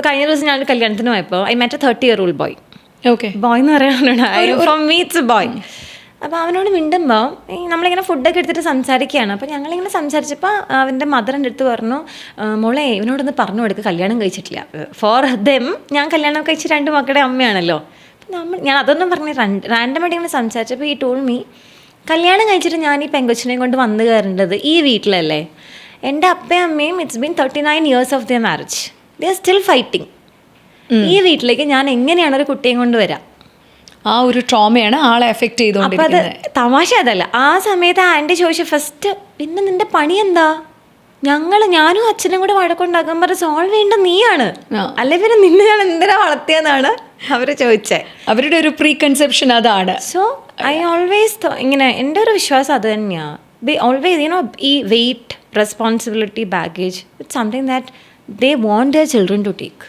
കഴിഞ്ഞ ദിവസം ഞാനൊരു കല്യാണത്തിന് പോയപ്പോൾ I met A 30-year-old boy. Okay. Boy എന്ന് പറയാനാണ് from me it's A boy. അപ്പോൾ അവനോട് മിണ്ടുമ്പോൾ നമ്മളിങ്ങനെ ഫുഡൊക്കെ എടുത്തിട്ട് സംസാരിക്കുകയാണ്. അപ്പോൾ ഞങ്ങളിങ്ങനെ സംസാരിച്ചപ്പോൾ അവൻ്റെ മദറിൻ്റെ അടുത്ത് പറഞ്ഞു, മോളെ ഇവനോടൊന്ന് പറഞ്ഞു കൊടുക്കുക, കല്യാണം കഴിച്ചിട്ടില്ല. ഫോർ ദെം ഞാൻ കല്യാണം കഴിച്ച് 2 മക്കളുടെ അമ്മയാണല്ലോ. അപ്പം ഞാൻ അതൊന്നും പറഞ്ഞ് റാൻഡമായിട്ട് ഇങ്ങനെ സംസാരിച്ചപ്പോൾ ഈ ടോൾ മീ, കല്യാണം കഴിച്ചിട്ട് ഞാൻ ഈ പെങ്കൊച്ചിനെയും കൊണ്ട് വന്നു കയറേണ്ടത് ഈ വീട്ടിലല്ലേ? എൻ്റെ അപ്പയും അമ്മയും it's been 39 years of their marriage, they are still fighting. ഈ വീട്ടിലേക്ക് ഞാൻ എങ്ങനെയാണ് ഒരു കുട്ടിയും കൊണ്ട് വരാം? ആ ഒരു ട്രോമയാണ് ആളെ എഫക്ട് ചെയ്തുകൊണ്ടിരിക്കുന്നത്. അപ്പം അത് തമാശ അതല്ല. ആ സമയത്ത് ആൻറ്റി ചോദിച്ചു ഫസ്റ്റ്, പിന്നെ നിന്റെ പണി എന്താ? ഞാനും അച്ഛനും കൂടെ വഴക്കുണ്ടാക്കാൻ പറഞ്ഞ സോൾവ് ചെയ്യേണ്ട നീയാണ്, അല്ലെ പിന്നെ നിന്നെ ഞാൻ എന്തിനാ വളർത്തിയെന്നാണ് അവർ ചോദിച്ചത്. അവരുടെ ഒരു പ്രീ കൺസെപ്ഷൻ അതാണ്. സോ ഐ ഓൾവേസ് ഇങ്ങനെ എൻ്റെ ഒരു വിശ്വാസം അത് തന്നെയാണ്. ഓൾവേസ് ഈ weight, responsibility, baggage, it's something that they want their children to take.